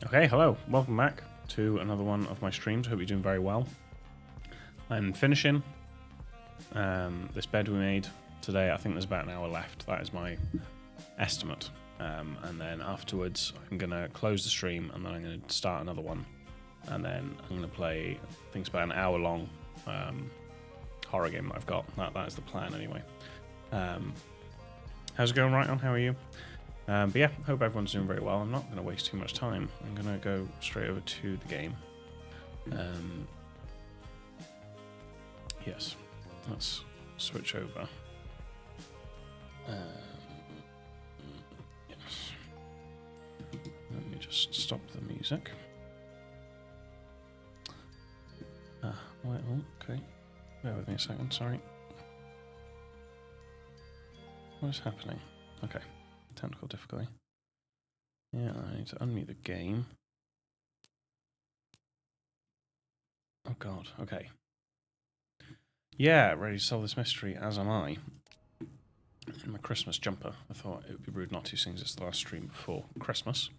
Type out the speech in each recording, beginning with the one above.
Okay, hello. Welcome back to another one of my streams. Hope you're doing very well. I'm finishing this bed we made today. I think there's about an hour left. That is my estimate. And then afterwards, I'm going to close the stream and then I'm going to start another one. And then I'm going to play, I think it's about an hour-long horror game that I've got. That is the plan anyway. How's it going, right on? How are you? But yeah, hope everyone's doing very well. I'm not going to waste too much time. I'm going to go straight over to the game. Yes, let's switch over. Yes. Let me just stop the music. Wait, oh, okay. Bear with me a second, sorry. What is happening? Okay. Technical difficulty. Yeah, I need to unmute the game. Oh god, okay. Yeah, ready to solve this mystery, as am I. In my Christmas jumper. I thought it would be rude not to, since it's the last stream before Christmas.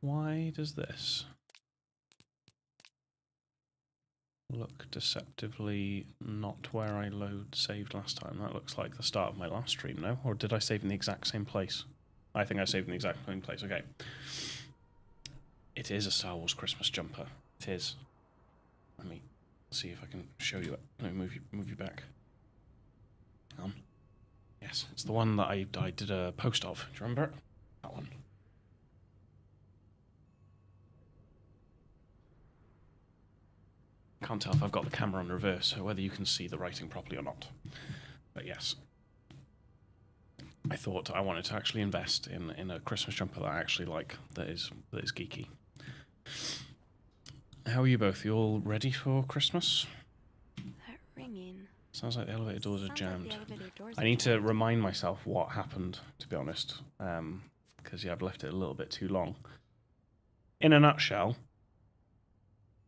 Why does this look deceptively not where I saved last time? That looks like the start of my last stream, no? Or did I save in the exact same place? I think I saved in the exact same place, okay. It is a Star Wars Christmas jumper. It is. Let me see if I can show you it. Let me move you back. Hang on. Yes, it's the one that I did a post of. Do you remember it? That one. Can't tell if I've got the camera on reverse, so whether you can see the writing properly or not. But yes. I thought I wanted to actually invest in a Christmas jumper that I actually like, that is geeky. How are you both? You all ready for Christmas? That ringing. Sounds like the elevator doors are jammed. I need to remind myself what happened, to be honest, because yeah, I've left it a little bit too long. In a nutshell,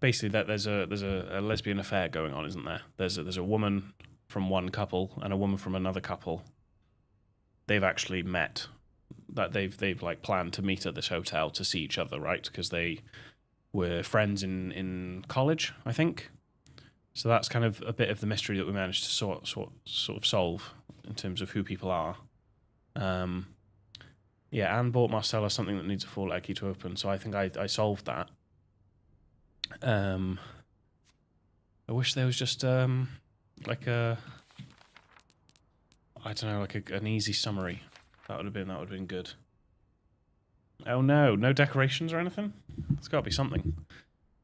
basically, there's a lesbian affair going on, isn't there? There's a woman from one couple and a woman from another couple. They've actually met. That they've like planned to meet at this hotel to see each other, right? Because they were friends in college, I think. So that's kind of a bit of the mystery that we managed to sort of solve in terms of who people are. Yeah, Anne bought Marcella something that needs a full egg key to open, so I think I solved that. I wish there was just like a, I don't know, like an easy summary. That would have been good. Oh no decorations or anything? There's got to be something.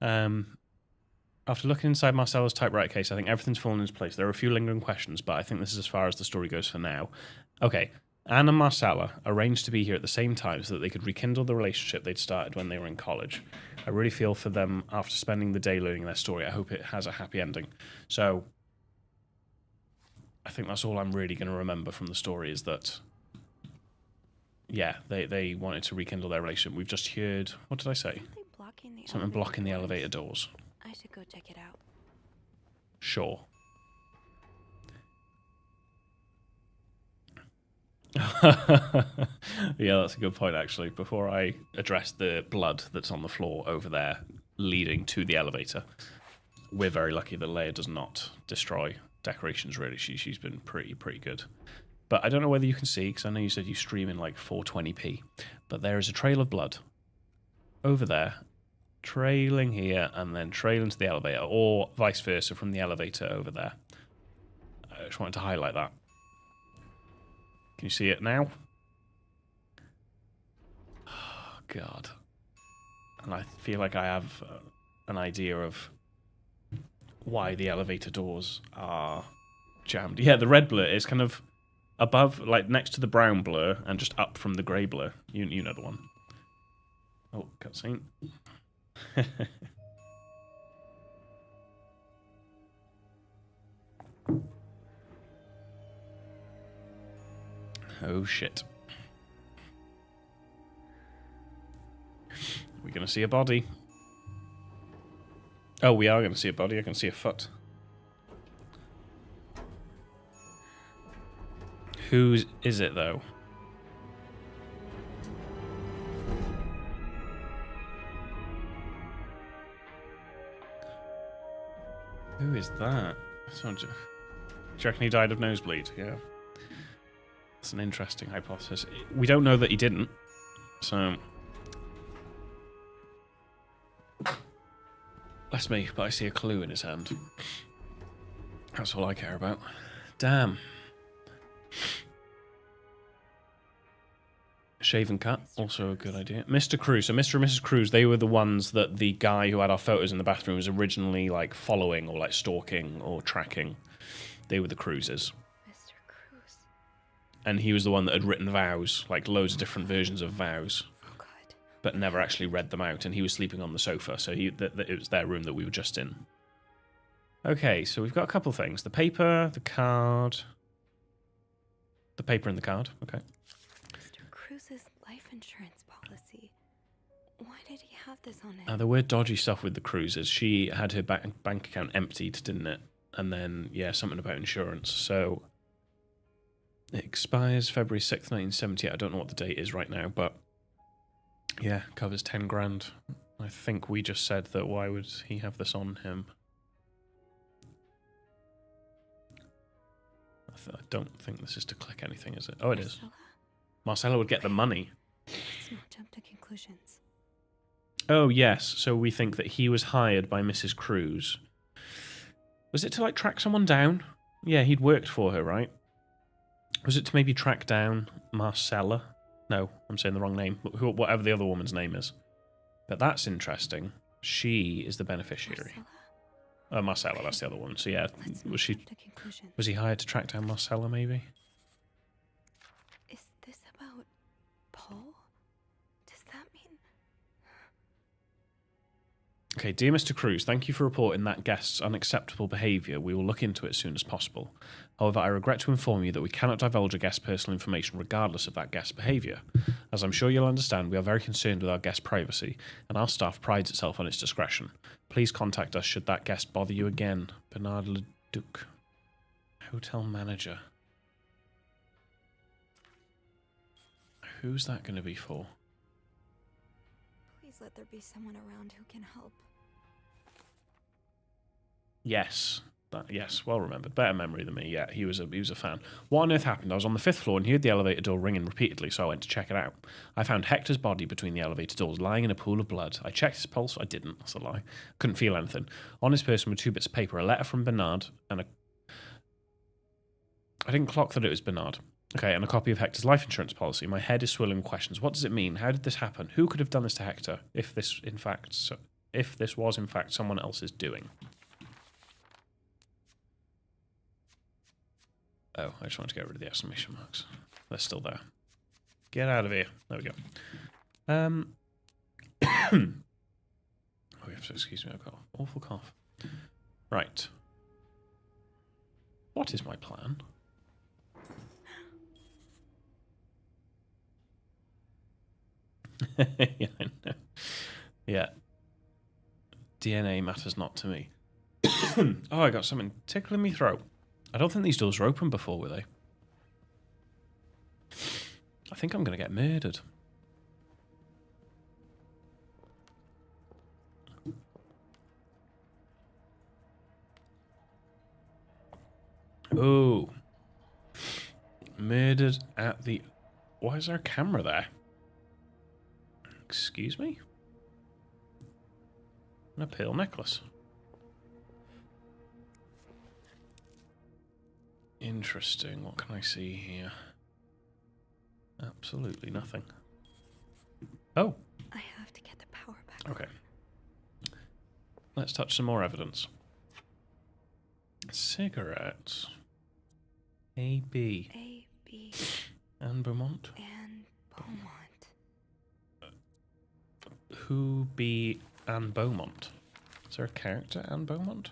After looking inside Marcella's typewriter case, I think everything's fallen into place. There are a few lingering questions, but I think this is as far as the story goes for now. Okay, Anne and Marcella arranged to be here at the same time so that they could rekindle the relationship they'd started when they were in college. I really feel for them after spending the day learning their story. I hope it has a happy ending. So, I think that's all I'm really going to remember from the story is that, yeah, they wanted to rekindle their relationship. We've just heard, what did I say? Something blocking the elevator doors. I should go check it out. Sure. Yeah, that's a good point, actually. Before I address the blood that's on the floor over there leading to the elevator, we're very lucky that Leia does not destroy decorations, really. She's been pretty good. But I don't know whether you can see, because I know you said you stream in like 420p, but there is a trail of blood over there, trailing here, and then trailing to the elevator, or vice versa from the elevator over there. I just wanted to highlight that. Can you see it now? Oh, God. And I feel like I have an idea of why the elevator doors are jammed. Yeah, the red blur is kind of above, like next to the brown blur, and just up from the grey blur. You know the one. Oh, cutscene. Oh shit. We're gonna see a body. Oh, we are gonna see a body. I can see a foot. Whose is it though? Who is that? Do you reckon he died of nosebleed? Yeah. That's an interesting hypothesis. We don't know that he didn't, so... Bless me, but I see a clue in his hand. That's all I care about. Damn. Shave and cut, also a good idea. Mr. Cruz. So Mr. and Mrs. Cruz, they were the ones that the guy who had our photos in the bathroom was originally like following or like stalking or tracking. They were the Cruzes. Mr. Cruz. And he was the one that had written vows, like loads of different versions of vows, Oh God. but never actually read them out. And he was sleeping on the sofa, so it was their room that we were just in. Okay, so we've got a couple things: the paper, the card, the paper and the card. Okay. Mr. Cruz's life insurance policy. Why did he have this on it? There were dodgy stuff with the Cruzes. She had her bank account emptied, didn't it? And then, yeah, something about insurance. So it expires February 6th, 1978. I don't know what the date is right now, but yeah, covers 10 grand. I think we just said that why would he have this on him? I don't think this is to click anything, is it? Oh, it is. Marcella would get the money. Let's not jump to conclusions. Oh, yes. So we think that he was hired by Mrs. Cruz. Was it to, like, track someone down? Yeah, he'd worked for her, right? Was it to maybe track down Marcella? No, I'm saying the wrong name. Whatever the other woman's name is. But that's interesting. She is the beneficiary. Marcella, that's the other one. So yeah, was he hired to track down Marcella, maybe? Is this about Paul? Does that mean... Okay, dear Mr. Cruz, thank you for reporting that guest's unacceptable behaviour. We will look into it as soon as possible. However, I regret to inform you that we cannot divulge a guest's personal information regardless of that guest's behaviour. As I'm sure you'll understand, we are very concerned with our guest's privacy, and our staff prides itself on its discretion. Please contact us should that guest bother you again. Bernard Leduc, hotel manager. Who's that going to be for? Please let there be someone around who can help. Yes. Yes, well remembered. Better memory than me. Yeah, he was a fan. What on earth happened? I was on the 5th floor and heard the elevator door ringing repeatedly, so I went to check it out. I found Hector's body between the elevator doors, lying in a pool of blood. I checked his pulse. I didn't. That's a lie. Couldn't feel anything. On his person were 2 bits of paper, a letter from Bernard, and I didn't clock that it was Bernard. Okay, and a copy of Hector's life insurance policy. My head is swirling with questions. What does it mean? How did this happen? Who could have done this to Hector? If this was in fact someone else's doing. Oh, I just want to get rid of the exclamation marks. They're still there. Get out of here. There we go. Oh, you have to excuse me. I've got an awful cough. Right. What is my plan? Yeah, I know. Yeah. DNA matters not to me. Oh, I got something tickling me throat. I don't think these doors were open before, were they? I think I'm going to get murdered. Oh. Murdered at the... Why is there a camera there? Excuse me? And a pearl necklace. Interesting. What can I see here? Absolutely nothing. Oh. I have to get the power back. Okay. Let's touch some more evidence. Cigarettes. A.B. A.B. Anne Beaumont. and Beaumont. Who be Anne Beaumont? Is there a character, Anne Beaumont?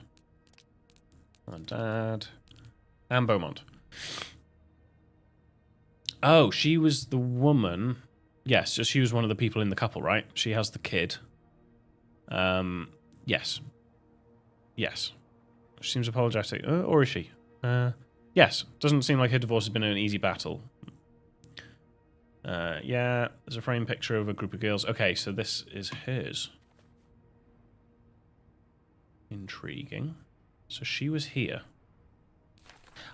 My dad. Anne Beaumont. Oh, she was the woman. Yes, so she was one of the people in the couple, right? She has the kid. Yes. Yes. She seems apologetic. Or is she? Yes. Doesn't seem like her divorce has been an easy battle. Yeah, there's a frame picture of a group of girls. Okay, so this is hers. Intriguing. So she was here.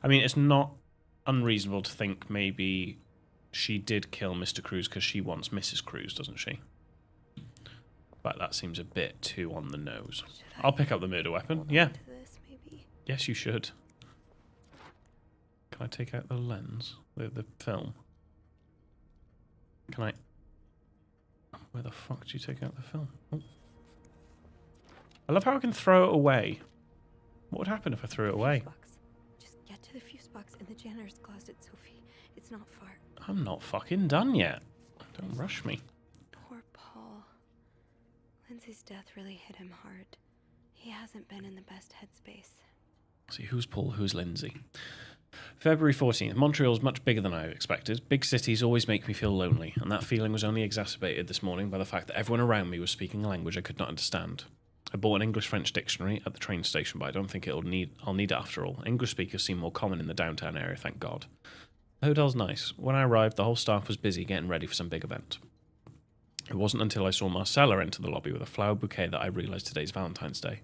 I mean, it's not unreasonable to think maybe she did kill Mr. Cruz because she wants Mrs. Cruz, doesn't she? But that seems a bit too on the nose. I'll pick up the murder weapon. Yeah. This, maybe? Yes, you should. Can I take out the lens? The film? Can I... Where the fuck do you take out the film? Oh. I love how I can throw it away. What would happen if I threw it away? Just get to the fuse box in the janitor's closet, Sophie. It's not far. I'm not fucking done yet. Don't rush me. Poor Paul. Lindsay's death really hit him hard. He hasn't been in the best headspace. See, who's Paul, who's Lindsay? February 14th. Montreal's much bigger than I expected. Big cities always make me feel lonely, and that feeling was only exacerbated this morning by the fact that everyone around me was speaking a language I could not understand. I bought an English-French dictionary at the train station, but I don't think I'll need it after all. English speakers seem more common in the downtown area, thank God. The hotel's nice. When I arrived, the whole staff was busy getting ready for some big event. It wasn't until I saw Marcella enter the lobby with a flower bouquet that I realised today's Valentine's Day.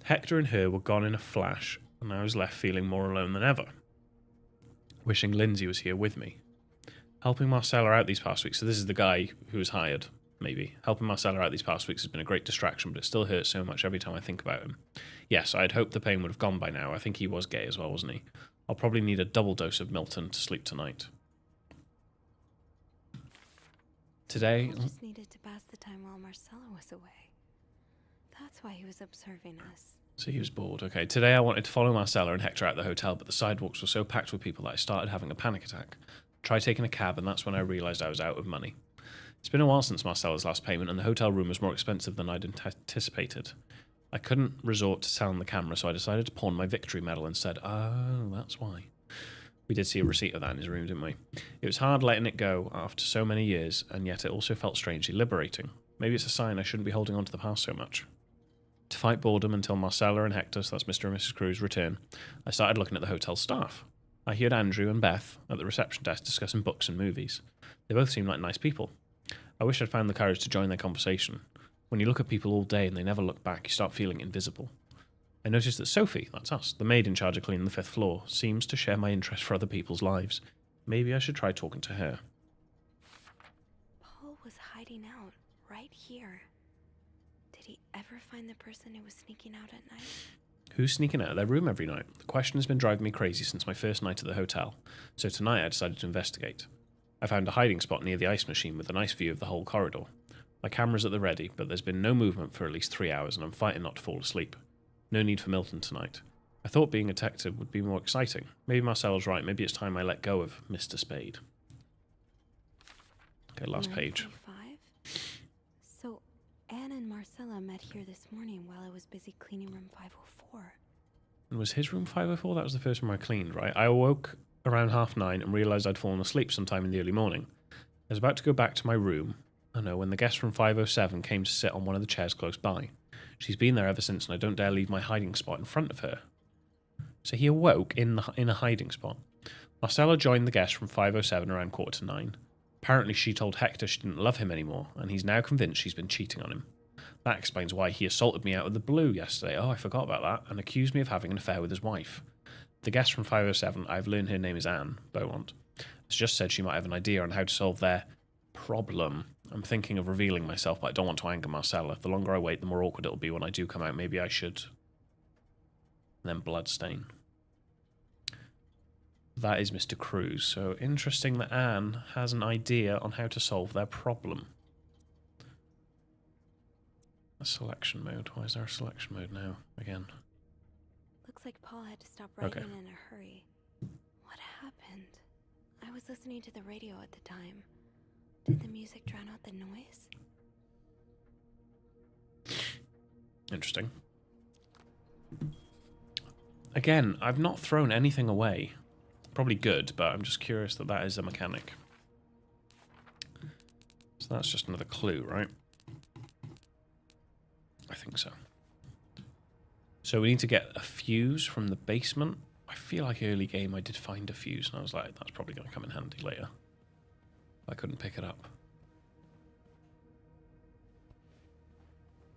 Hector and her were gone in a flash, and I was left feeling more alone than ever. Wishing Lindsay was here with me. Helping Marcella out these past weeks, so this is the guy who was hired, maybe. Helping Marcella out these past weeks has been a great distraction, but it still hurts so much every time I think about him. Yes, I had hoped the pain would have gone by now. I think he was gay as well, wasn't he? I'll probably need a double dose of Milton to sleep tonight. Today... Paul just needed to pass the time while Marcella was away. That's why he was observing us. So he was bored. Okay, today I wanted to follow Marcella and Hector out the hotel, but the sidewalks were so packed with people that I started having a panic attack. Tried taking a cab, and that's when I realised I was out of money. It's been a while since Marcella's last payment, and the hotel room was more expensive than I'd anticipated. I couldn't resort to selling the camera, so I decided to pawn my victory medal instead. Oh, that's why. We did see a receipt of that in his room, didn't we? It was hard letting it go after so many years, and yet it also felt strangely liberating. Maybe it's a sign I shouldn't be holding on to the past so much. To fight boredom until Marcella and Hector, so that's Mr. and Mrs. Cruz, return, I started looking at the hotel staff. I heard Andrew and Beth at the reception desk discussing books and movies. They both seemed like nice people. I wish I'd found the courage to join their conversation. When you look at people all day and they never look back, you start feeling invisible. I noticed that Sophie, that's us, the maid in charge of cleaning the 5th floor, seems to share my interest for other people's lives. Maybe I should try talking to her. Paul was hiding out right here. Did he ever find the person who was sneaking out at night? Who's sneaking out of their room every night? The question has been driving me crazy since my first night at the hotel, so tonight I decided to investigate. I found a hiding spot near the ice machine with a nice view of the whole corridor. My camera's at the ready, but there's been no movement for at least 3 hours, and I'm fighting not to fall asleep. No need for Milton tonight. I thought being a detective would be more exciting. Maybe Marcella's right. Maybe it's time I let go of Mr. Spade. Okay, last page. 9:45? So, Anne and Marcella met here this morning while I was busy cleaning room 504. And was his room 504? That was the first room I cleaned, right? I awoke around 9:30 and realised I'd fallen asleep sometime in the early morning. I was about to go back to my room, when the guest from 507 came to sit on one of the chairs close by. She's been there ever since, and I don't dare leave my hiding spot in front of her. So he awoke in a hiding spot. Marcella joined the guest from 507 around 9:15. Apparently she told Hector she didn't love him anymore, and he's now convinced she's been cheating on him. That explains why he assaulted me out of the blue yesterday. Oh, I forgot about that, and accused me of having an affair with his wife. The guest from 507, I've learned her name is Anne Beaumont, has just said she might have an idea on how to solve their problem. I'm thinking of revealing myself, but I don't want to anger Marcella. The longer I wait, the more awkward it'll be when I do come out. Maybe I should. And then Bloodstain. That is Mr. Cruz. So interesting that Anne has an idea on how to solve their problem. A selection mode. Why is there a selection mode now? Again. Looks like Paul had to stop writing in a hurry. What happened? I was listening to the radio at the time. Did the music drown out the noise? Interesting. Again, I've not thrown anything away. Probably good, but I'm just curious that that is a mechanic. So that's just another clue, right? I think so. So we need to get a fuse from the basement. I feel like early game I did find a fuse, and I was like, that's probably going to come in handy later. I couldn't pick it up.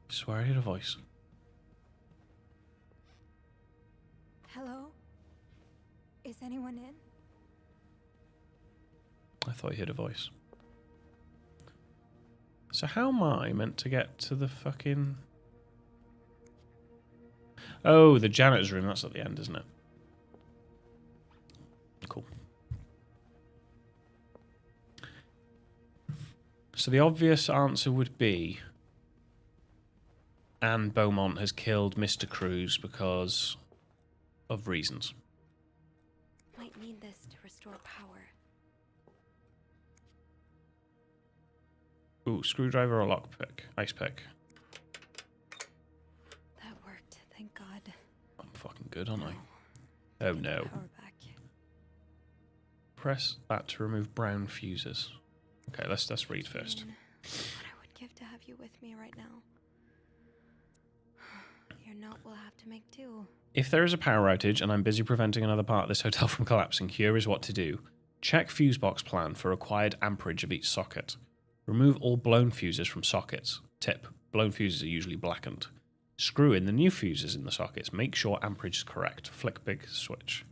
I swear I heard a voice. Is anyone in? I thought you heard a voice. So how am I meant to get to the fucking... Oh, the janitor's room. That's at the end, isn't it? Cool. So the obvious answer would be Anne Beaumont has killed Mr. Cruz because of reasons. Might need this to restore power. Ooh, screwdriver or lockpick? Ice pick. That worked, thank God. I'm fucking good, aren't I? Oh no. Power back. Press that to remove brown fuses. Okay, let's read first. What I would give to have you with me right now. Your note will have to make do. If there is a power outage and I'm busy preventing another part of this hotel from collapsing, here is what to do. Check fuse box plan for required amperage of each socket. Remove all blown fuses from sockets. Tip: blown fuses are usually blackened. Screw in the new fuses in the sockets. Make sure amperage is correct. Flick big switch.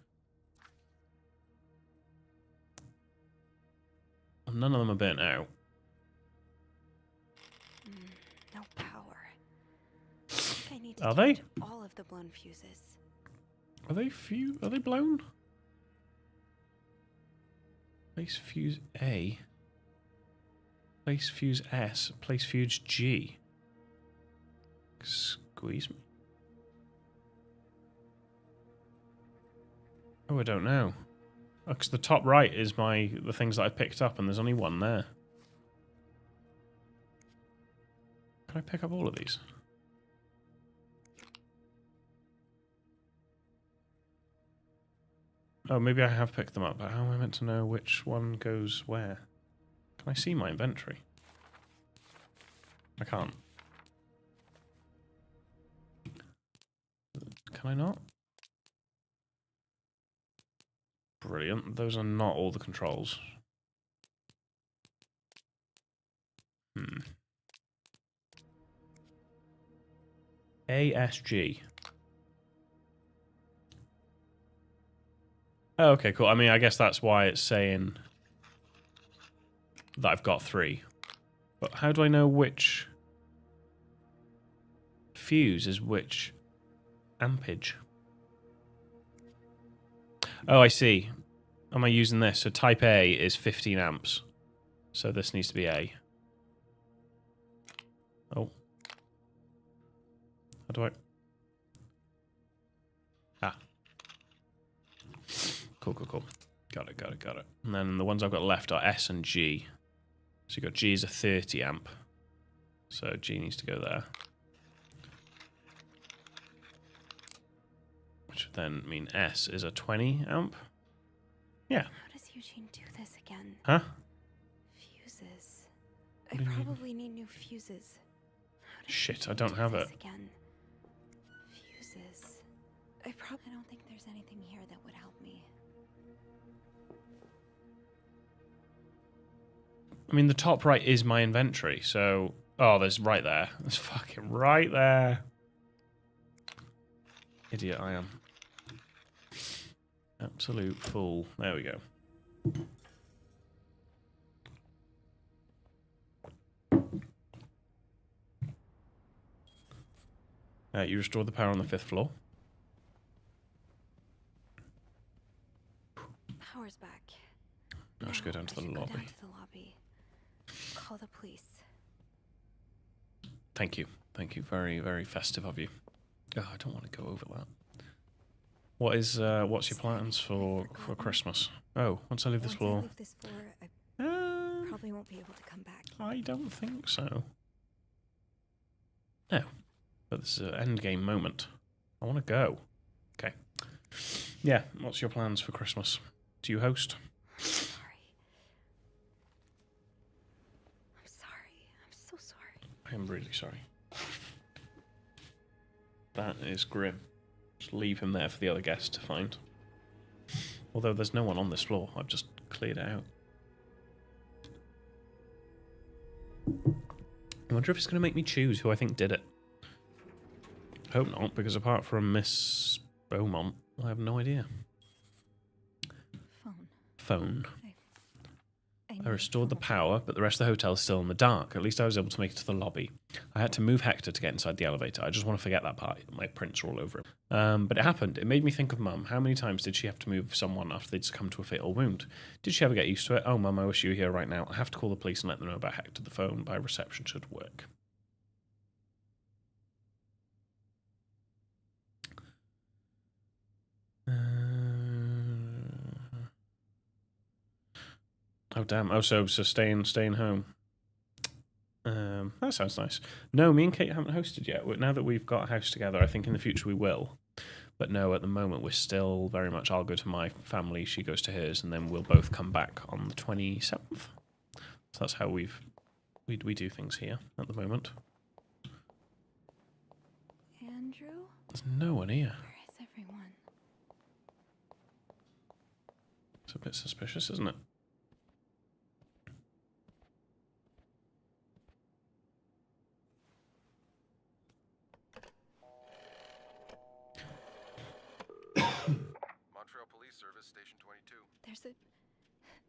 None of them are burnt out. No power. I think I need to Are they? change all of the blown fuses. Are they blown? Place fuse A. Place fuse S. Place fuse G. Squeeze me. Oh, I don't know. Because the top right is the things that I picked up, and there's only one there. Can I pick up all of these? Oh, maybe I have picked them up, but how am I meant to know which one goes where? Can I see my inventory? I can't. Can I not? Brilliant. Those are not all the controls. ASG. Oh, okay, cool. I mean, I guess that's why it's saying that I've got 3. But how do I know which fuse is which ampage? Oh, I see. Am I using this? So type A is 15 amps. So this needs to be A. Oh. How do I... Ah. Cool. Got it. And then the ones I've got left are S and G. So you've got G is a 30 amp. So G needs to go there. Which would then mean S is a 20 amp. Yeah. How does Eugene do this again? Huh? Fuses. What I do you mean? probably need new fuses. How does Shit, I Eugene don't do have this it. Again? Fuses. I don't think there's anything here that would help me. I mean, the top right is my inventory, so... Oh, there's right there. There's fucking right there. Idiot I am. Absolute fool. There we go. You restored the power on the 5th floor. Power's back. I should go down to the lobby. Go down to the lobby. Call the police. Thank you. Thank you. Very, very festive of you. Oh, I don't want to go over that. What's your plans for Christmas? Oh, once I leave this floor. I probably won't be able to come back. I don't think so. No. But this is an endgame moment. I want to go. Okay. Yeah, what's your plans for Christmas? Do you host? I'm sorry. I'm so sorry. I am really sorry. That is grim. Just leave him there for the other guests to find. Although there's no one on this floor. I've just cleared it out. I wonder if it's going to make me choose who I think did it. Hope not, because apart from Miss Beaumont, I have no idea. phone. I need restored the phone. power, but the rest of the hotel is still in the dark. At least I was able to make it to the lobby. I had to move Hector to get inside the elevator. I just want to forget that part. My prints are all over him. But it happened. It made me think of Mum. How many times did she have to move someone after they'd succumbed to a fatal wound? Did she ever get used to it? Oh, Mum, I wish you were here right now. I have to call the police and let them know about Hector. The phone by reception should work. Oh, damn. Oh, so staying home. That sounds nice. No, me and Kate haven't hosted yet. Now that we've got a house together, I think in the future we will. But no, at the moment we're still very much, I'll go to my family, she goes to hers, and then we'll both come back on the 27th. So that's how we do things here at the moment. Andrew? There's no one here. Where is everyone? It's a bit suspicious, isn't it? Montreal Police Service, Station 22.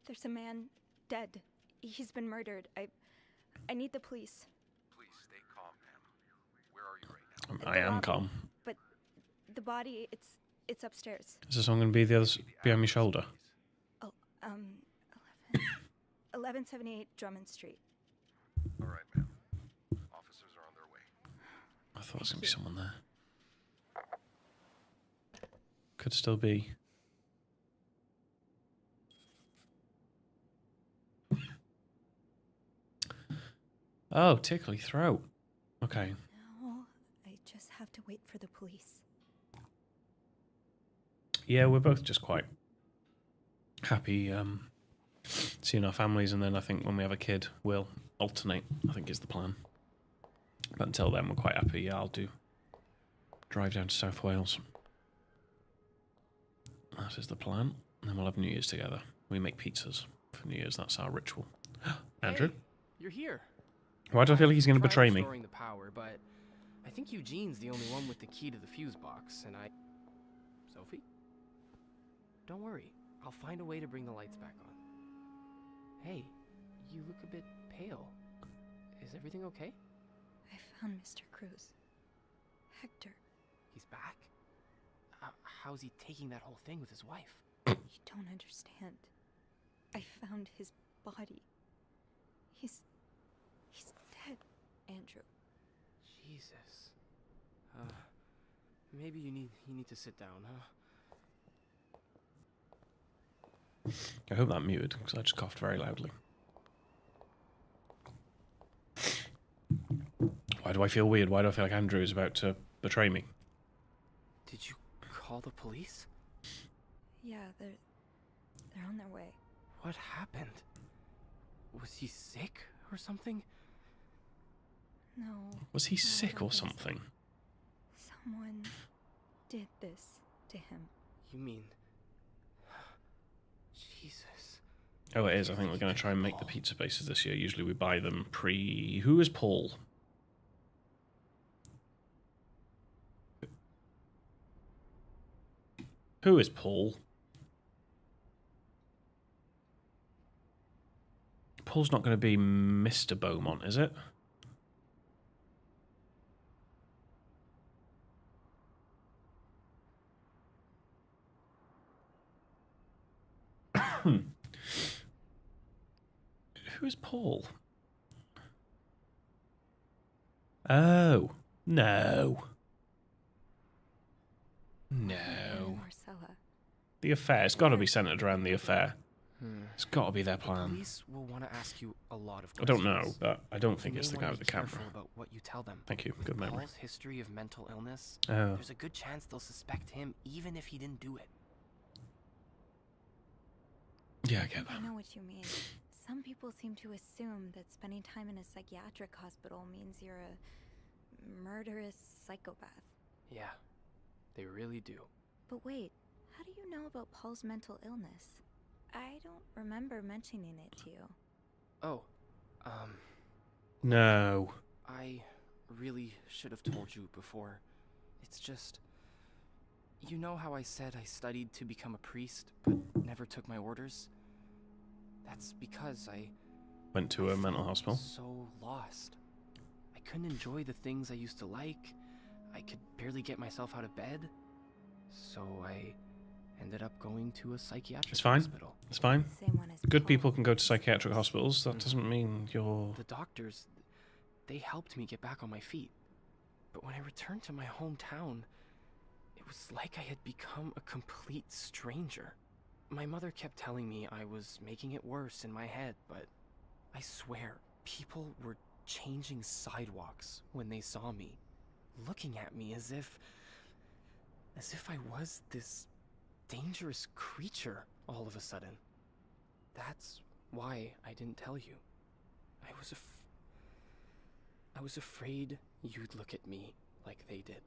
There's a man dead. He's been murdered. I need the police. Please stay calm, ma'am. Where are you right now? I am calm. But the body, it's upstairs. Is this one going to be the other behind my shoulder? Oh, 1178 Drummond Street. All right, ma'am. Officers are on their way. I thought there was going to be someone there. Could still be. Oh, tickly throat. Okay. No, I just have to wait for the police. Yeah, we're both just quite happy seeing our families, and then I think when we have a kid, we'll alternate, I think is the plan. But until then, we're quite happy. Yeah, I'll drive down to South Wales. That is the plan. And then we'll have New Year's together. We make pizzas for New Year's. That's our ritual. Andrew? Hey, you're here. Why do I feel like he's going to Tried betray me? restoring the power, but I think Eugene's the only one with the key to the fuse box, and Sophie? Don't worry. I'll find a way to bring the lights back on. Hey, you look a bit pale. Is everything okay? I found Mr. Cruz. Hector. He's back? How's he taking that whole thing with his wife? You don't understand. I found his body. He's dead, Andrew. Jesus. Maybe you need to sit down, huh? I hope that muted, because I just coughed very loudly. Why do I feel weird? Why do I feel like Andrew is about to betray me? Did you call the police? Yeah, they're on their way. What happened? Was he sick or something? No. Was he I sick don't or think so. something? Someone did this to him. You mean... Jesus. Oh, it is. I think we're going to try and make the pizza bases this year. Usually we buy them pre... Who is Paul? Who is Paul? Paul's not going to be Mr. Beaumont, is it? Who is Paul? Oh, no. No. Marcella. The affair. It's got to be centered around the affair. It's got to be their The plan. police will want to ask you a lot of I questions. don't know, but I don't think You it's may the guy wanna with be the camera. careful about what you tell them. Thank you. Good memory. Paul's history of mental illness, Oh. there's a good chance they'll suspect him even if he didn't do it. Yeah, I get that. I know what you mean. Some people seem to assume that spending time in a psychiatric hospital means you're a murderous psychopath. Yeah, they really do. But wait, how do you know about Paul's mental illness? I don't remember mentioning it to you. Oh, No. I really should have told you before. It's just... You know how I said I studied to become a priest, but never took my orders? That's because I Went to a mental felt hospital. so lost. I couldn't enjoy the things I used to like. I could barely get myself out of bed. So I ended up going to a psychiatric It's fine. hospital. It's fine. Same one as Good Paul. people can go to psychiatric hospitals. That doesn't mean you're... The doctors, they helped me get back on my feet. But when I returned to my hometown, it was like I had become a complete stranger. My mother kept telling me I was making it worse in my head, but I swear, people were changing sidewalks when they saw me, looking at me as if I was this dangerous creature all of a sudden. That's why I didn't tell you. I was afraid you'd look at me like they did.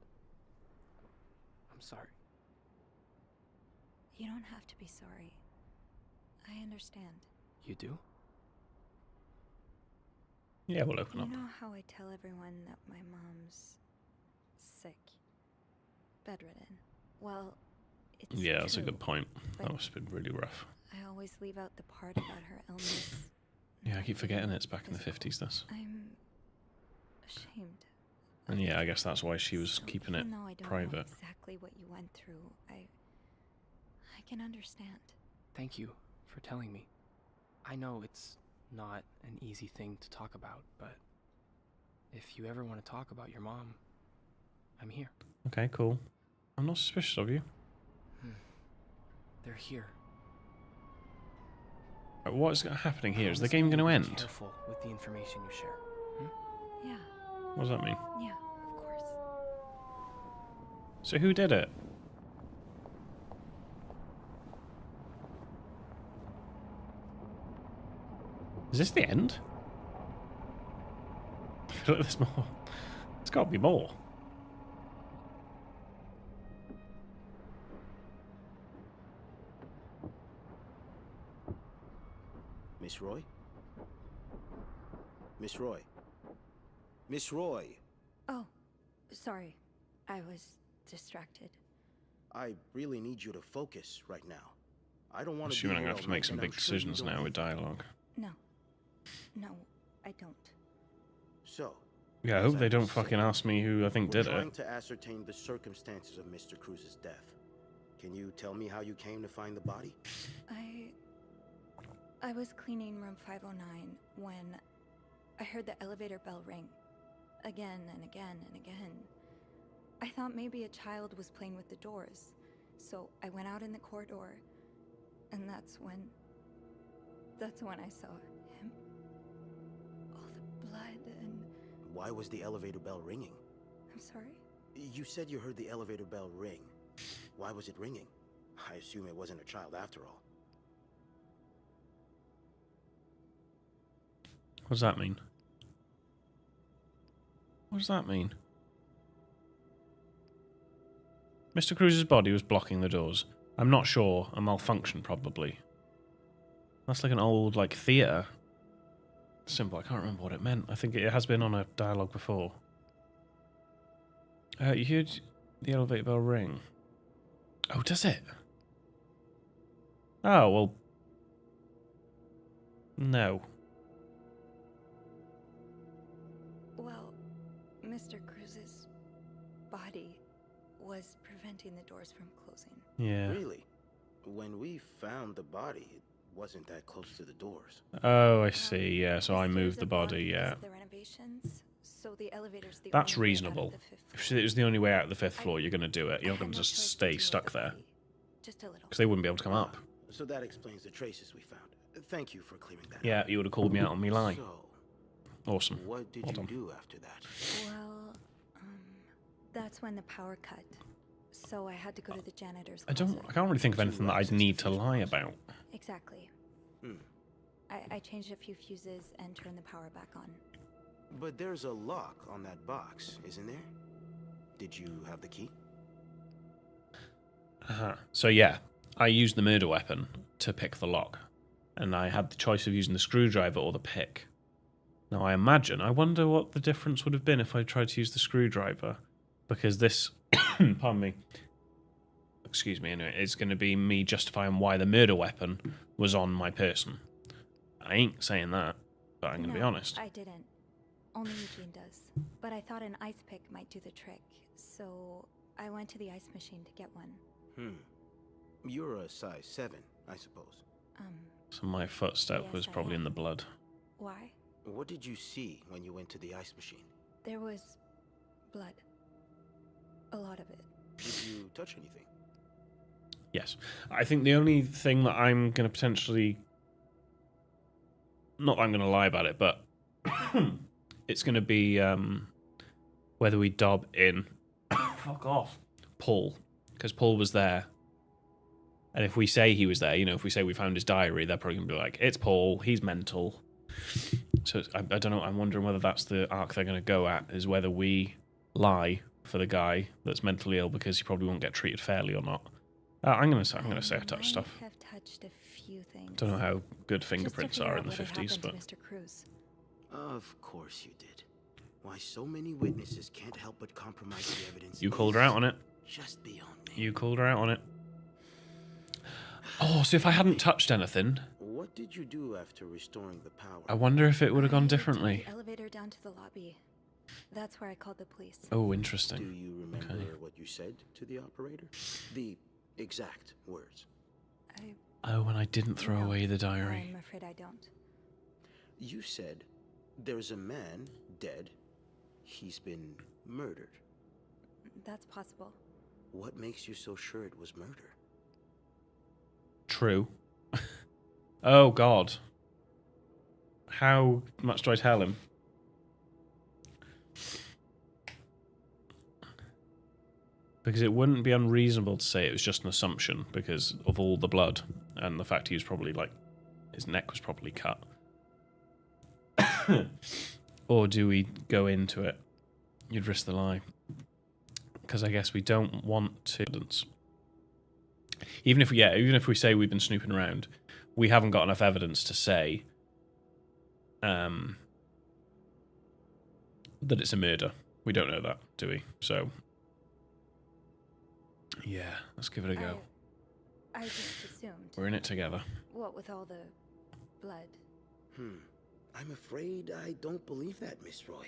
I'm sorry. You don't have to be sorry. I understand. You do? Yeah, we'll open You up. know how I tell everyone that my mom's sick, bedridden? Well, it's Yeah, that's a true, good point. That but must have been really rough. I always leave out the part about her illness. Yeah, I not keep forgetting being it's back in the physical. 50s, this. I'm ashamed. And yeah, I guess that's why she was So keeping it even though I don't know private. exactly what you went through, I can understand. Thank you for telling me. I know it's not an easy thing to talk about, but if you ever want to talk about your mom, I'm here. Okay, cool. I'm not suspicious of you. They're here. What is happening here? Is the Promise game me going to you'll be end? Careful with the information you share. Yeah, What does that mean? yeah, of course. So who did it? Is this the end? I feel like there's more. There's got to be more. Miss Roy? Miss Roy? Miss Roy! Oh, sorry. I was distracted. I really need you to focus right now. I don't want to Assuming I'm going to have to make some big decisions now with dialogue. No. No, I don't. So, Yeah, I as hope they was don't fucking saying, ask me who I think we're did trying it. to ascertain the circumstances of Mr. Cruz's death. Can you tell me how you came to find the body? I was cleaning room 509 when I heard the elevator bell ring. Again and again and again. I thought maybe a child was playing with the doors, so I went out in the corridor, and that's when I saw him. All the blood and... Why was the elevator bell ringing? I'm sorry? You said you heard the elevator bell ring. Why was it ringing? I assume it wasn't a child after all. What does that mean? What does that mean? Mr. Cruz's body was blocking the doors. I'm not sure. A malfunction, probably. That's like an old, like, theatre symbol. I can't remember what it meant. I think it has been on a dialogue before. You heard the elevator bell ring. Oh, does it? Oh, well... No. Well, Mr. Cruz's body was preventing the doors from closing. Yeah. Really? When we found the body, it wasn't that close to the doors. Oh, I see. Yeah, so I stairs moved the are blocked body, because yeah. of the renovations, so the elevator's the That's only way out of reasonable. the fifth If floor. it was the only way out of the fifth I- floor, you're going to do it. You're I not going had to no just choice but stay to stuck move the there. body. Just a little. Because they wouldn't be able to come up. So that explains the traces we found. Thank you for clearing that Yeah, up. you would have called me out on me lie. So, Awesome. what did Well you done. do after that? Well, that's when the power cut. So I had to go to the janitor's I closet. can't really think of To anything that I'd access need the to fuse lie box. about. Exactly. Hmm. I changed a few fuses and turned the power back on. But there's a lock on that box, isn't there? Did you have the key? Uh-huh. So yeah, I used the murder weapon to pick the lock. And I had the choice of using the screwdriver or the pick. Now I wonder what the difference would have been if I tried to use the screwdriver. Because this, pardon me, excuse me anyway, it's going to be me justifying why the murder weapon was on my person. I ain't saying that, but I'm going to be No, honest. I didn't. Only Eugene does. But I thought an ice pick might do the trick, so I went to the ice machine to get one. You're a size 7, I suppose. So my footstep Yes, was I probably in am. the blood. Why? What did you see when you went to the ice machine? There was blood. A lot of it. Did you touch anything? Yes. I think the only thing that I'm going to potentially... Not that I'm going to lie about it, but it's going to be whether we dob in... Fuck off. Paul. Because Paul was there. And if we say he was there, you know, if we say we found his diary, they're probably going to be like, it's Paul, he's mental. So I don't know, I'm wondering whether that's the arc they're going to go at, is whether we lie for the guy that's mentally ill because he probably won't get treated fairly or not. I'm going to say I touched stuff. I have touched a few things. Don't know how good Just to fingerprints figure are out in the what had 50s, happened but to Mr. Cruz. Of course you did. Why so many witnesses can't help but compromise the evidence. you called her out on it. Just beyond me. You called her out on it. Oh, so if I hadn't touched anything, What did you do after restoring the power? I wonder if it would have I gone took differently. the elevator down to the lobby. That's where I called the police. Oh, Do interesting. you remember Okay. what you said to the operator? The exact words. Oh, and I didn't throw No, away the diary. I'm afraid I don't. You said there's a man dead. He's been murdered. That's possible. What makes you so sure it was murder? True. Oh, God. How much do I tell him? Because it wouldn't be unreasonable to say it was just an assumption because of all the blood and the fact he was probably like, his neck was probably cut. Or do we go into it? You'd risk the lie. Because I guess we don't want to. Even if we say we've been snooping around, we haven't got enough evidence to say that it's a murder. We don't know that, do we? So, yeah, let's give it a go. I just assumed. We're in it together. What with all the blood? I'm afraid I don't believe that, Miss Roy.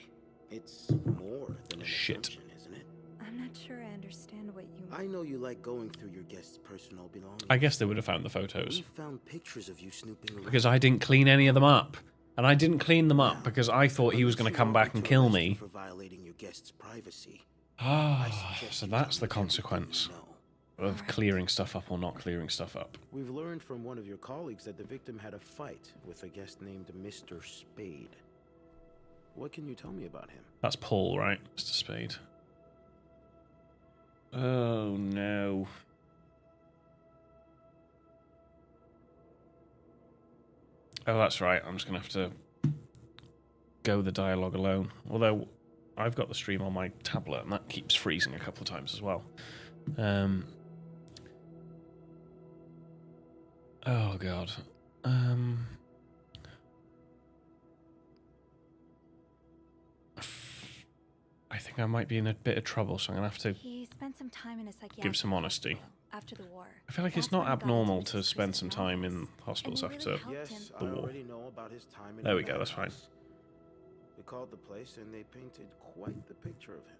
It's more than an Shit. assumption, isn't it? I'm not sure I understand what you mean. I know you like going through your guests' personal belongings. I guess they would have found the photos. We found pictures of you snooping around. Because I didn't clean any of them up. And I didn't clean them up because I thought he was going to come back and kill me. For violating your guests' privacy. Ah, so that's the consequence No. of clearing stuff up or not clearing stuff up. We've learned from one of your colleagues that the victim had a fight with a guest named Mr. Spade. What can you tell me about him? That's Paul, right? Mr. Spade. Oh, no. Oh, that's right. I'm just going to have to go the dialogue alone. Although, I've got the stream on my tablet, and that keeps freezing a couple of times as well. Oh, God. I think I might be in a bit of trouble, so I'm going to have to... He spent some time in a psychiatric Give some honesty. hospital after the war. I feel like it's That's not when he got abnormal into to Mrs. spend some Cruz's time in novels. hospitals And it after... really helped Yes, him. I The war. already know about his time in There the we go, that's fine. madhouse. They called the place and they painted quite the picture of him.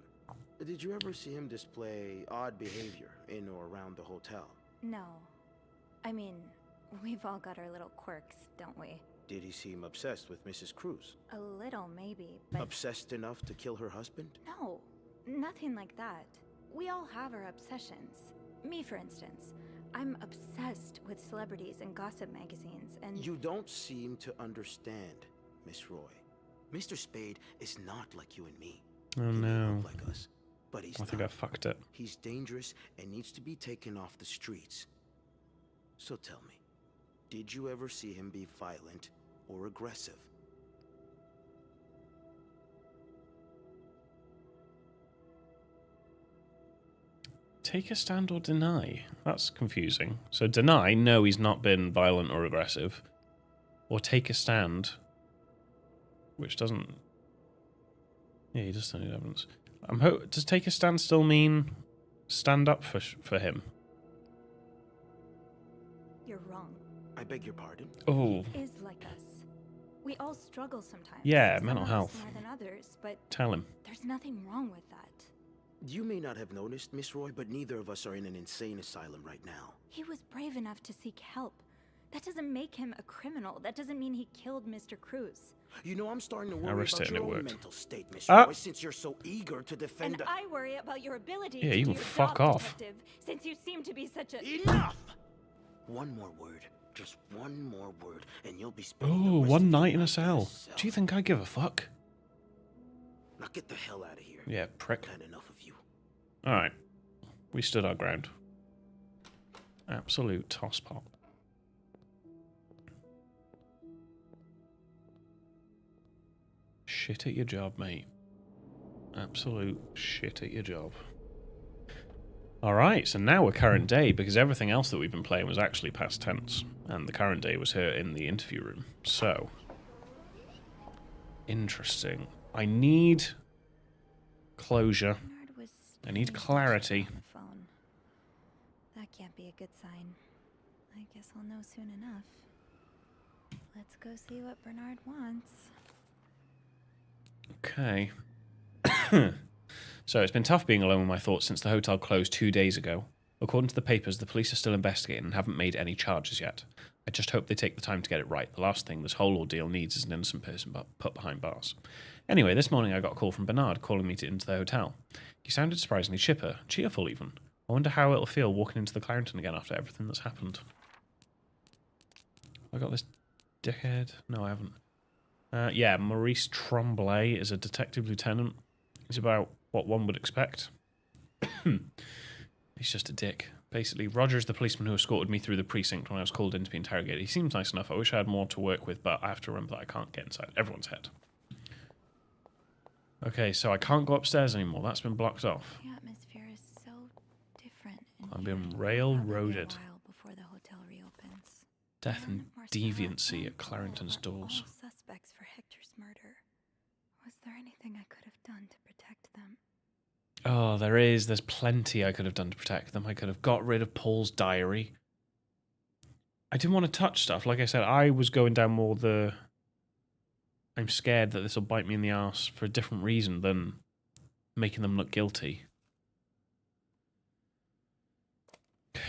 Did you ever see him display odd behavior in or around the hotel? No. I mean, we've all got our little quirks, don't we? Did he seem obsessed with Mrs. Cruz? A little, maybe, but Obsessed enough to kill her husband? no. Nothing like that. We all have our obsessions. Me, for instance. I'm obsessed with celebrities and gossip magazines, and... You don't seem to understand, Miss Roy. Mr. Spade is not like you and me. Oh, He may no. look like us, but he's I think I not. fucked it. He's dangerous and needs to be taken off the streets. So tell me, did you ever see him be violent or aggressive? Take a stand or deny? That's confusing. So deny, no, he's not been violent or aggressive. Or take a stand, which doesn't... Yeah, he does still need evidence. Does take a stand still mean stand up for him? You're wrong. I beg your pardon? Oh, Is like us. We all struggle sometimes. Yeah, Some mental of us health. more than others, but Tell him. there's nothing wrong with that. You may not have noticed, Miss Roy, but neither of us are in an insane asylum right now. He was brave enough to seek help. That doesn't make him a criminal. That doesn't mean he killed Mr. Cruz. You know, I'm starting to I worry risked about it and your it own worked. mental state, Miss Ah! Roy, since you're so eager to defend. And I worry about your ability Yeah, to you do can your fuck job, off. detective, since you seem to be such a... Enough! One more word. Just one more word, and you'll be spending the Oh, rest one of your night in a life cell. Do you think I give a fuck? Now get the hell out of here. Yeah, prick. Had enough of you. Alright. We stood our ground. Absolute tosspot. Shit at your job, mate. Absolute shit at your job. Alright, so now we're current day, because everything else that we've been playing was actually past tense. And the current day was here in the interview room. So. Interesting. I need closure. Bernard was I need staring clarity. at the phone. That can't be a good sign. I guess I'll know soon enough. Let's go see what Bernard wants. Okay. So it's been tough being alone with my thoughts since the hotel closed 2 days ago. According to the papers, the police are still investigating and haven't made any charges yet. I just hope they take the time to get it right. The last thing this whole ordeal needs is an innocent person put behind bars. Anyway, this morning I got a call from Bernard calling me into the hotel. He sounded surprisingly chipper, cheerful even. I wonder how it'll feel walking into the Clarendon again after everything that's happened. I got this dickhead? No, I haven't. Yeah, Maurice Tremblay is a detective lieutenant. He's about what one would expect. He's just a dick. Basically, Roger is the policeman who escorted me through the precinct when I was called in to be interrogated. He seems nice enough. I wish I had more to work with, but I have to remember that I can't get inside everyone's head. Okay, so I can't go upstairs anymore. That's been blocked off. The atmosphere is so different. I've been Probably railroaded. a while before the hotel reopens. Death and Marcel deviancy and at Clarendon's Paul are doors. all suspects for Hector's murder. Was there anything I could have done to protect them? Oh, there is. There's plenty I could have done to protect them. I could have got rid of Paul's diary. I didn't want to touch stuff. Like I said, I was going down more the... I'm scared that this will bite me in the arse for a different reason than making them look guilty.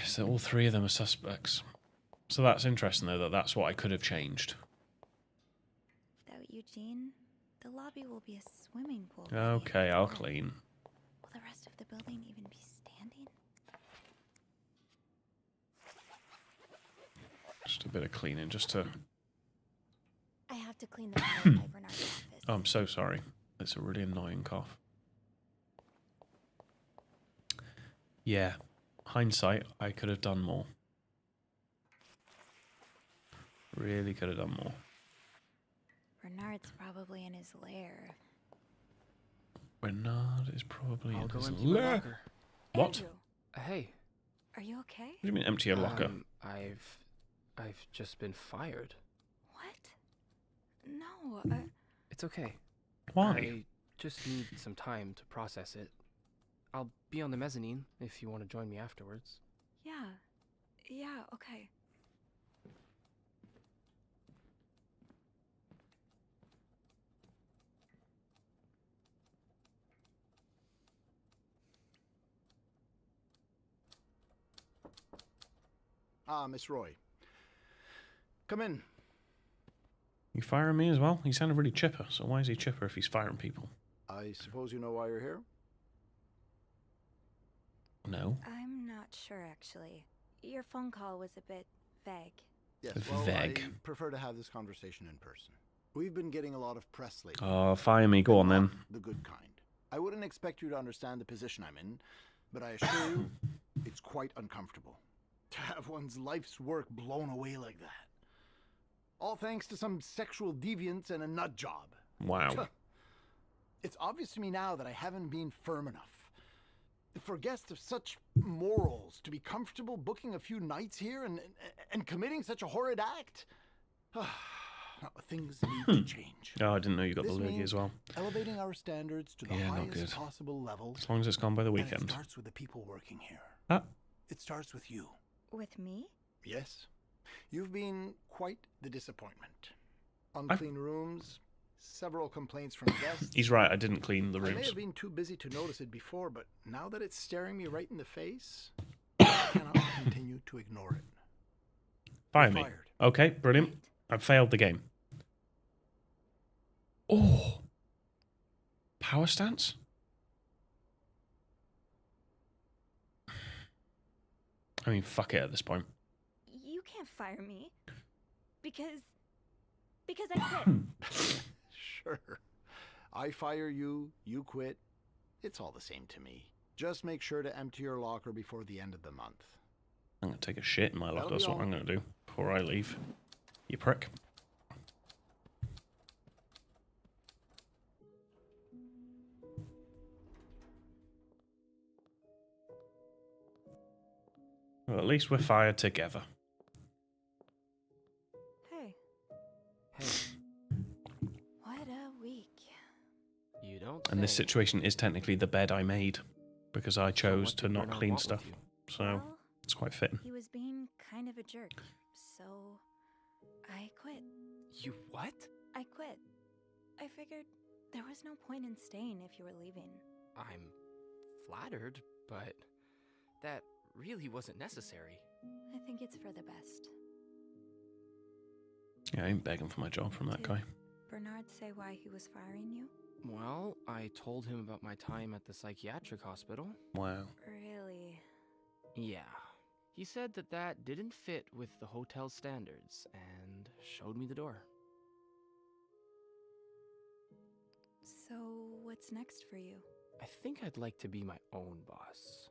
So all three of them are suspects. So that's interesting, though, that that's what I could have changed. Without Eugene, the lobby will be a swimming pool. Okay, I'll clean. Will the rest of the building even be standing? Just a bit of cleaning, just to... I have to clean the toilet by Bernard's office. Oh, I'm so sorry. It's a really annoying cough. Yeah. Hindsight, I could have done more. Really could have done more. Bernard's probably in his lair. Bernard is probably I'll in go his empty my lair. locker. What? Andrew, Hey. are you okay? What do you mean empty your locker? I've just been fired. What? No, It's okay. Why? I just need some time to process it. I'll be on the mezzanine if you want to join me afterwards. yeah, okay. Ah, Miss Roy. Come in. You firing me as well? He sounded really chipper, so why is he chipper if he's firing people? I suppose you know why you're here? No. I'm not sure, actually. Your phone call was a bit vague. Yes, Vague. I prefer to have this conversation in person. We've been getting a lot of press lately. Oh, fire me. Go on then. Not the good kind. I wouldn't expect you to understand the position I'm in, but I assure you, it's quite uncomfortable. To have one's life's work blown away like that. All thanks to some sexual deviance and a nut job. Wow. It's obvious to me now that I haven't been firm enough. For guests of such morals to be comfortable booking a few nights here and committing such a horrid act? Things need to change. Oh, I didn't know you got This the lurgy means as well. elevating our standards to the Yeah, not good. highest possible level. As long as it's gone by the And it weekend. starts with the people working here. Ah. It starts with you. With me? Yes. You've been quite the disappointment. Unclean rooms, several complaints from guests. He's right, I didn't clean the I may rooms. have been too busy to notice it before, but now that it's staring me right in the face, I cannot continue to ignore it. Fire You're me. fired. Okay, brilliant. I've failed the game. Oh. Power stance? I mean, fuck it at this point. You can't fire me. Because I quit. Sure. I fire you, you quit. It's all the same to me. Just make sure to empty your locker before the end of the month. I'm going to take a shit in my locker. That'll be That's what all. I'm going to do before I leave. You prick. Well, at least we're fired together. Hey, Hey, what a week. you don't And this say. situation is technically the bed I made because I So chose what to did not Bernard clean want with stuff. you? So Well, it's quite fitting. he was being kind of a jerk, so I quit. You what? I quit. I figured there was no point in staying if you were leaving. I'm flattered, but that really wasn't necessary. I think it's for the best. Yeah, I ain't begging for my job from that Did guy. Bernard say why he was firing you? Well, I told him about my time at the psychiatric hospital. Wow. Really? Yeah. He said that that didn't fit with the hotel standards and showed me the door. So, what's next for you? I think I'd like to be my own boss.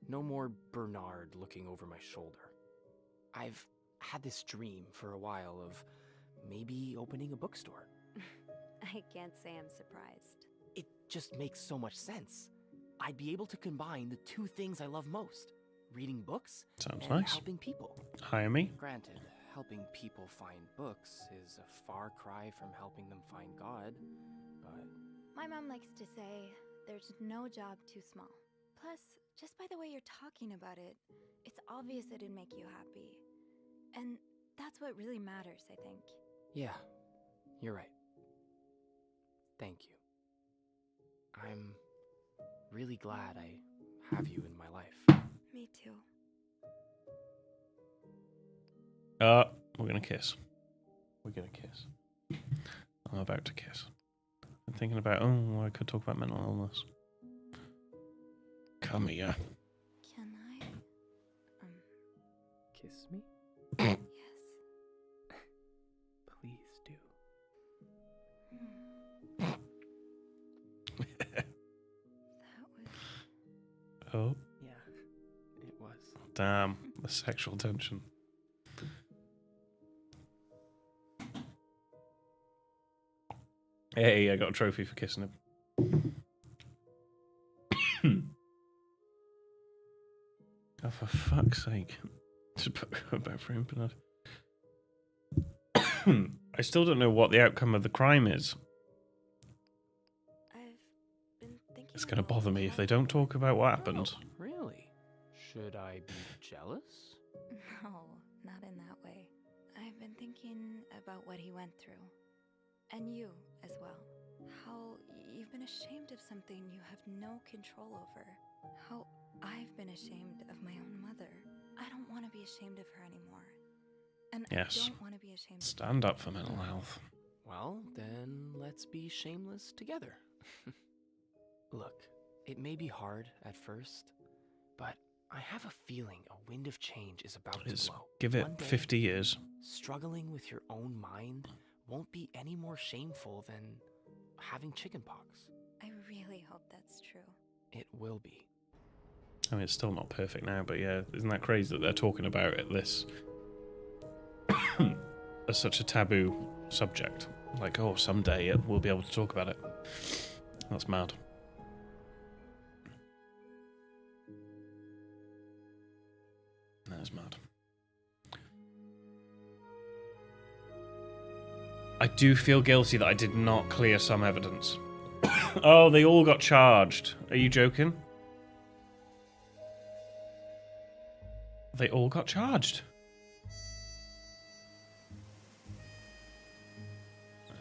No more Bernard looking over my shoulder. I've had this dream for a while of maybe opening a bookstore. I can't say I'm surprised. It just makes so much sense. I'd be able to combine the two things I love most. Reading books Sounds and nice. helping people. Hire me? Granted, helping people find books is a far cry from helping them find God, but My mom likes to say there's no job too small. Plus, just by the way you're talking about it, it's obvious it'd make you happy. And that's what really matters, I think. yeah, you're right. Thank you. I'm really glad I have you in my life. Me too. We're gonna kiss. We're gonna kiss. I'm about to kiss. I'm thinking about, oh, I could talk about mental illness. Come here. Can I? Kiss me? Yes. Please do. That was... Oh, Yeah, it was. damn. The sexual tension. Hey, I got a trophy for kissing him. Oh, for fuck's sake. Just put back for him, Bernard. I still don't know what the outcome of the crime is. I've been thinking It's going to about bother me if they how- don't talk about what happened. Oh, really? Should I be jealous? No, not in that way. I've been thinking about what he went through. And you as well. How you've been ashamed of something you have no control over. How I've been ashamed of my own mother. I don't want to be ashamed of her anymore. And Yes. I don't want to be ashamed Stand of up for mental health. Well, then let's be shameless together. Look, it may be hard at first, but I have a feeling a wind of change is about It's- to blow. give it One day, 50 years. Struggling with your own mind won't be any more shameful than having chickenpox. I really hope that's true. It will be. I mean, it's still not perfect now, but yeah, isn't that crazy that they're talking about it, this as such a taboo subject? Like, oh, someday we'll be able to talk about it. That's mad. That's mad. I do feel guilty that I did not clear some evidence. Oh, they all got charged. Are you joking? They all got charged.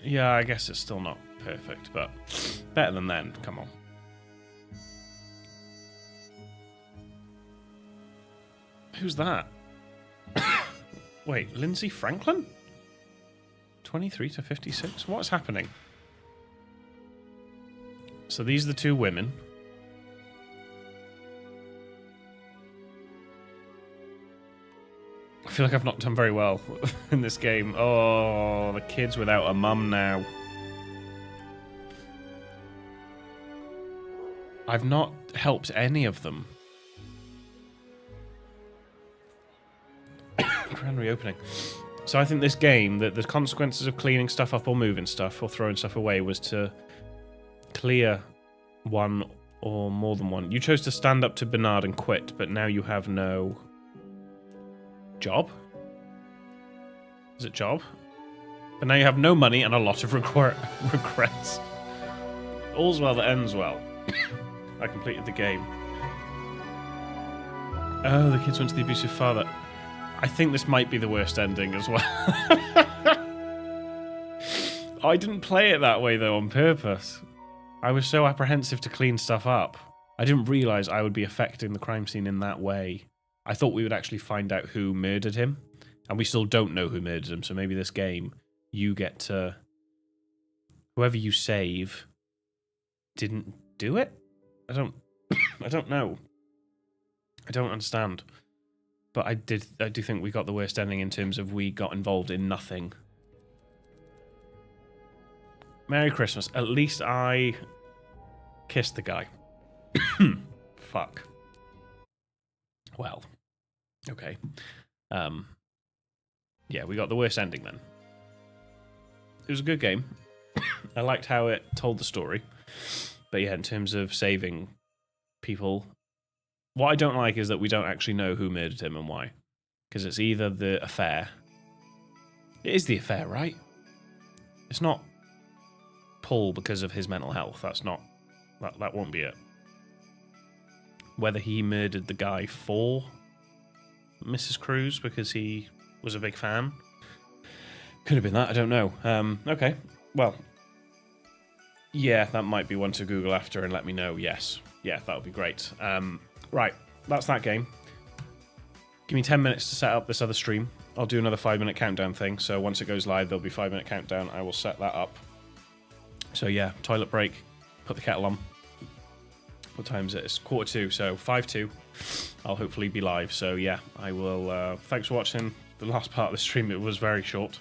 Yeah, I guess it's still not perfect, but better than then. Come on. Who's that? Wait, Lindsay Franklin? 23 to 56? What's happening? So these are the two women. I feel like I've not done very well in this game. Oh, the kid's without a mum now. I've not helped any of them. Grand reopening. So I think this game, that the consequences of cleaning stuff up or moving stuff or throwing stuff away was to clear one or more than one. You chose to stand up to Bernard and quit, but now you have no job? Is it job? But now you have no money and a lot of regrets. All's well that ends well. I completed the game. Oh, the kids went to the abusive father. I think this might be the worst ending as well. I didn't play it that way, though, on purpose. I was so apprehensive to clean stuff up. I didn't realise I would be affecting the crime scene in that way. I thought we would actually find out who murdered him. And we still don't know who murdered him, so maybe this game, you get to... Whoever you save didn't do it? I don't know. I don't understand. But I do think we got the worst ending in terms of we got involved in nothing. Merry Christmas. At least I kissed the guy. Fuck. Well. Okay. Yeah, we got the worst ending then. It was a good game. I liked how it told the story. But yeah, in terms of saving people... What I don't like is that we don't actually know who murdered him and why. Because it's either the affair. It is the affair, right? It's not Paul because of his mental health. That's not... That won't be it. Whether he murdered the guy for Mrs. Cruz because he was a big fan. Could have been that, I don't know. Okay, well. Yeah, that might be one to Google after and let me know. Yes. Yeah, that would be great. Right, that's that game. Give me 10 minutes to set up this other stream. I'll do another 5-minute countdown thing. So once it goes live, there'll be 5-minute countdown. I will set that up. So yeah, toilet break. Put the kettle on. What time is it? It's 1:45, so 5:02. I'll hopefully be live. So yeah, I will. Thanks for watching the last part of the stream. It was very short.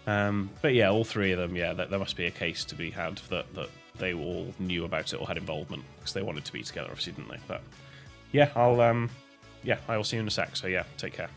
But yeah, all three of them, yeah, there must be a case to be had that they all knew about it or had involvement because they wanted to be together, obviously, didn't they? But yeah, I will see you in a sec. So yeah, take care.